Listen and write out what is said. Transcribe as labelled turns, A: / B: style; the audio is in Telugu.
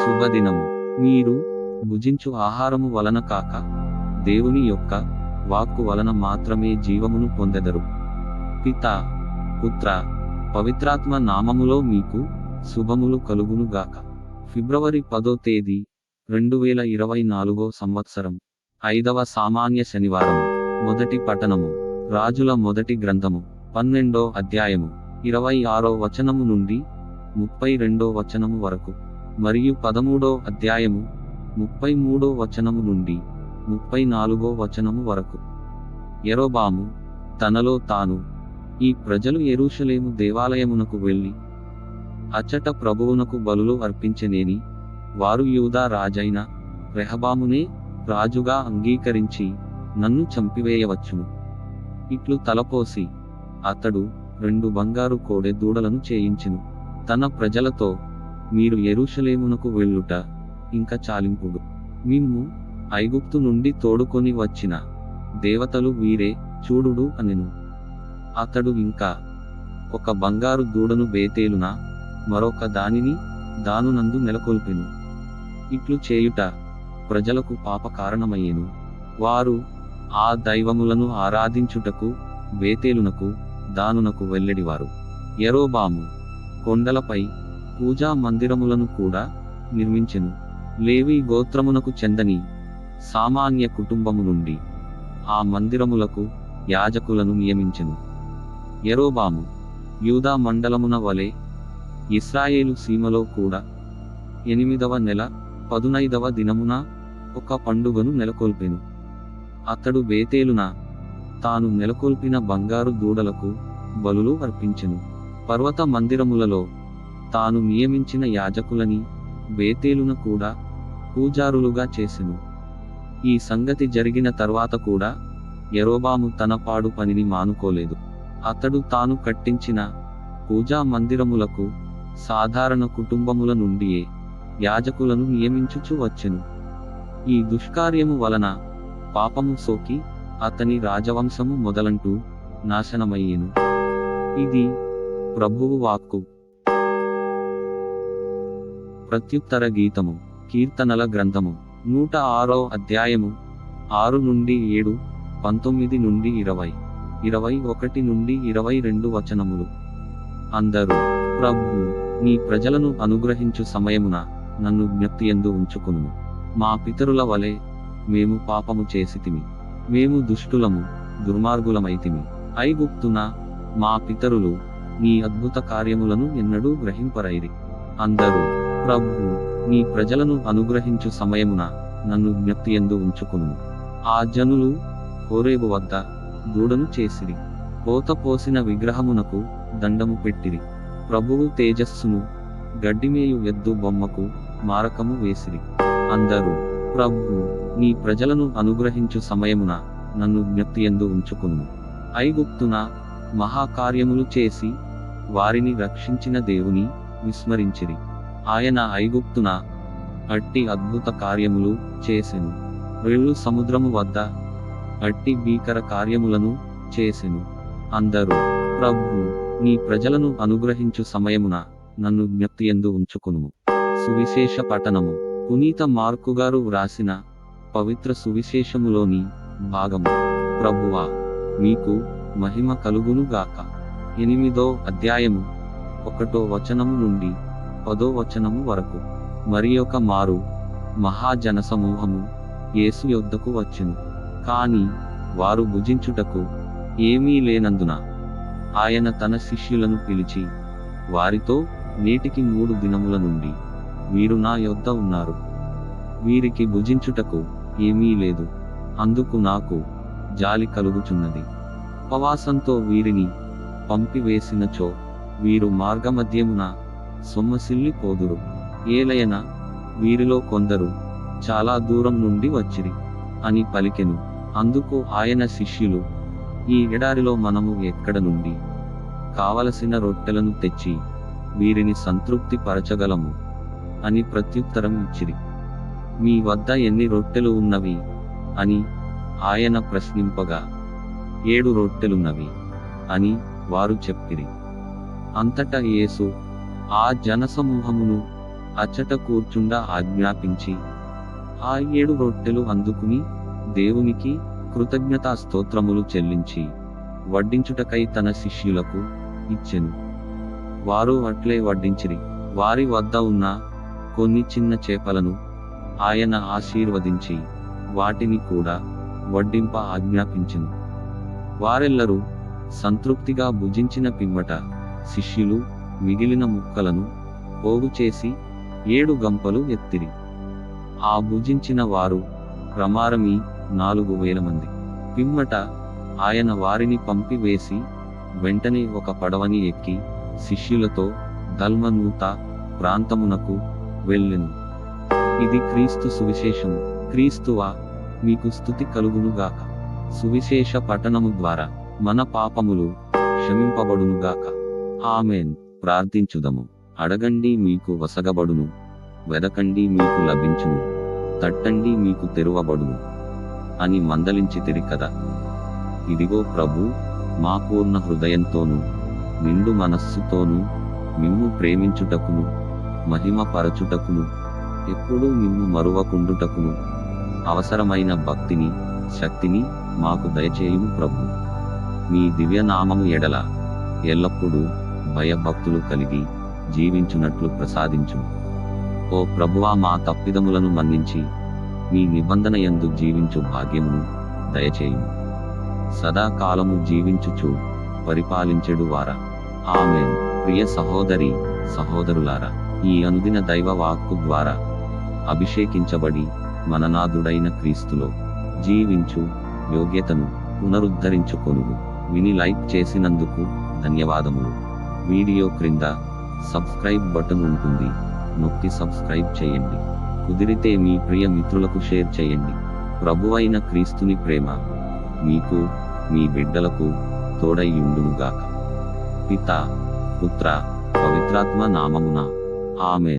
A: శుభదినము. మీరు భుజించు ఆహారము వలన కాక దేవుని యొక్క వాక్కు వలన మాత్రమే జీవమును పొందెదరు. పితా, పుత్ర, పవిత్రాత్మ నామములో మీకు శుభములు కలుగునుగాక. ఫిబ్రవరి 10వ తేదీ 2024 సంవత్సరం 5వ సామాన్య శనివారము. మొదటి పఠనము రాజుల మొదటి గ్రంథము 12వ అధ్యాయము 26వ వచనము నుండి 32వ వచనము వరకు మరియు 13వ అధ్యాయము 33వ వచనము నుండి 34వ వచనము వరకు. యెరోబాము తనలో తాను, ఈ ప్రజలు యెరూషలేము దేవాలయమునకు వెళ్ళి అచ్చట ప్రభువునకు బలులు అర్పించెనేని, వారు యూదా రాజైన రెహబామునే రాజుగా అంగీకరించి నన్ను చంపివేయవచ్చును. ఇట్లు తలపోసి అతడు 2 బంగారు కోడె దూడలను చేయించెను. తన ప్రజలతో, మీరు యెరూషలేమునకు వెళ్ళుట ఇంక చాలింపుడు. మిమ్ము ఐగుప్తు నుండి తోడుకొని వచ్చిన దేవతలు వీరే చూడుడు అనెను. అతడు ఇంకా 1 బంగారు దూడను బేతేలున, మరొక దానిని దానునందు నెలకొల్పెను. ఇట్లు చేయుట ప్రజలకు పాప కారణమయ్యెను. వారు ఆ దైవములను ఆరాధించుటకు బేతేలునకు దానునకు వెళ్ళెడివారు. యెరోబాము కొండలపై పూజా మందిరములను కూడా నిర్మించెను. లేవి గోత్రమునకు చెందని సామాన్య కుటుంబము నుండి ఆ మందిరములకు యాజకులను నియమించెను. యెరోబాము యూదా మండలమున వలె ఇశ్రాయేలు సీమలో కూడా 8వ నెల 15వ దినమున ఒక పండుగను నెలకొల్పెను. అతడు బేతేలున తాను నెలకొల్పిన బంగారు దూడలకు బలులు అర్పించెను. పర్వత మందిరములలో తాను నియమించిన యాజకులని బేతేలున కూడా పూజారులుగా చేసెను. ఈ సంగతి జరిగిన తర్వాత కూడా యెరోబాము తన పాడు పనిని మానుకోలేదు. అతడు తాను కట్టించిన పూజా మందిరములకు సాధారణ కుటుంబముల నుండియే యాజకులను నియమించుచు వచ్చెను. ఈ దుష్కార్యము వలన పాపము సోకి అతని రాజవంశము మొదలంటూ నాశనమయ్యెను. ఇది ప్రభువు వాక్కు. ప్రత్యుత్తర గీతము. కీర్తనల గ్రంథము 106వ అధ్యాయము 6 నుండి 7, 19 నుండి 20, 21 నుండి 22 వచనములు. అందరూ, ప్రభువు నీ ప్రజలను అనుగ్రహించు సమయమున నన్ను జ్ఞప్తియందు ఉంచుకును. మా పితరుల వలె మేము పాపము చేసితిమి, మేము దుష్టులము దుర్మార్గులమైతిమి. ఐగుప్తున మా పితరులు నీ అద్భుత కార్యములను ఎన్నడూ గ్రహింపరైరి. అందరూ, ప్రభువు నీ ప్రజలను అనుగ్రహించు సమయమున నన్ను జ్ఞప్తియందు ఉంచుకును. ఆ జనులు హోరేబు వద్ద దూడను చేసిరి, పోత పోసిన విగ్రహమునకు దండము పెట్టిరి. ప్రభువు తేజస్సును గడ్డిమేయు ఎద్దు బొమ్మకు మారకము వేసిరి. అందరూ, ప్రభువు నీ ప్రజలను అనుగ్రహించు సమయమున నన్ను జ్ఞప్తియందు ఉంచుకును. ఐగుప్తున మహాకార్యములు చేసి వారిని రక్షించిన దేవుని విస్మరించిరి. ఆయన ఐగుప్తున అట్టి అద్భుత కార్యములు చేసెను. రెల్లు సముద్రము వద్ద అట్టి భీకర కార్యములను చేసెను. అందరూ, ప్రభువు నీ ప్రజలను అనుగ్రహించు సమయమున నన్ను జ్ఞప్తియందు ఉంచుకును. సువిశేష పఠనము. పునీత మార్కు గారు వ్రాసిన పవిత్ర సువిశేషములోని భాగము. ప్రభువా మీకు మహిమ కలుగునుగాక. 8వ అధ్యాయము 1వ వచనము నుండి 10వ వచనము వరకు. మరియొక మారు మహాజనసమూహము యేసు యొద్దకు వచ్చెను. కాని వారు భుజించుటకు ఏమీ లేనందున ఆయన తన శిష్యులను పిలిచి వారితో, నేటికి 3 దినముల నుండి వీరు నా యొద్ద ఉన్నారు. వీరికి భుజించుటకు ఏమీ లేదు. అందుకు నాకు జాలి కలుగుచున్నది. ఉపవాసంతో వీరిని పంపివేసినచో వీరు మార్గమధ్యమున సొమ్మసిల్లిపోదురు. ఏలయన వీరిలో కొందరు చాలా దూరం నుండి వచ్చిరి అని పలికెను. అందుకు ఆయన శిష్యులు, ఈ ఎడారిలో మనము ఎక్కడ నుండి కావలసిన రొట్టెలను తెచ్చి వీరిని సంతృప్తి పరచగలము అని ప్రత్యుత్తరం ఇచ్చిరి. మీ వద్ద ఎన్ని రొట్టెలు ఉన్నవి అని ఆయన ప్రశ్నింపగా, 7 రొట్టెలున్నవి అని వారు చెప్పిరి. అంతటా యేసు ఆ జనసమూహమును అచ్చట కూర్చుండ ఆజ్ఞాపించి ఆ 7 రొట్టెలు అందుకుని దేవునికి కృతజ్ఞతా స్తోత్రములు చెల్లించి వడ్డించుటకై తన శిష్యులకు ఇచ్చెను. వారు అట్లే వడ్డించిరి. వారి వద్ద ఉన్న కొన్ని చిన్న చేపలను ఆయన ఆశీర్వదించి వాటిని కూడా వడ్డింప ఆజ్ఞాపించెను. వారెల్లరూ సంతృప్తిగా భుజించిన పిమ్మట శిష్యులు మిగిలిన ముక్కలను పోగు చేసి 7 గంపలు ఎత్తిరి. ఆ భుజించిన వారు ప్రమారమి 4,000 మంది. పిమ్మట ఆయన వారిని పంపివేసి వెంటనే ఒక పడవని ఎక్కి శిష్యులతో దల్మనూత ప్రాంతమునకు వెళ్ళెను. ఇది క్రీస్తు సువిశేషము. క్రీస్తువా, మీకు స్తుతి కలుగునుగాక. సువిశేష పఠనము ద్వారా మన పాపములు క్షమింపబడునుగాక. ఆమేన్. ప్రార్థించుదము. అడగండి మీకు వసగబడును, వెదకండి మీకు లభించును, తట్టండి మీకు తెరువబడును అని మందలించితిరి కదా. ఇదిగో ప్రభు, మా పూర్ణ హృదయంతోనూ నిండు మనస్సుతోనూ మిమ్ము ప్రేమించుటకును మహిమ పరచుటకును ఎప్పుడూ మిమ్ము మరువకుండుటకును అవసరమైన భక్తిని శక్తిని మాకు దయచేయుము ప్రభు. మీ దివ్యనామము ఎడల ఎల్లప్పుడూ భయభక్తులు కలిగి జీవించునట్లు ప్రసాదించుము. ఓ ప్రభువా, మా తప్పిదములను మన్నించి మీ నిబంధనయందు జీవించు భాగ్యమును దయచేయుము. సదాకాలము జీవించుచు పరిపాలించెడు వారా. ఆమేన్. ప్రియ సహోదరి సహోదరులారా, ఈ అనుదిన దైవ వాక్కు ద్వారా అభిషేకించబడి మననాథుడైన క్రీస్తులో జీవించు యోగ్యతను పునరుద్ధరించుకొనుము. విని లైక్ చేసినందుకు ధన్యవాదములు. వీడియో క్రింద సబ్స్క్రైబ్ బటన్ ఉంటుంది, నొక్కి సబ్స్క్రైబ్ చేయండి. కుదిరితే మీ ప్రియ మిత్రులకు షేర్ చేయండి. ప్రభువైన క్రీస్తుని ప్రేమ మీకు మీ బిడ్డలకు తోడై ఉండునుగాక. పితా, పుత్ర, పవిత్రాత్మ నామమున. ఆమేన్.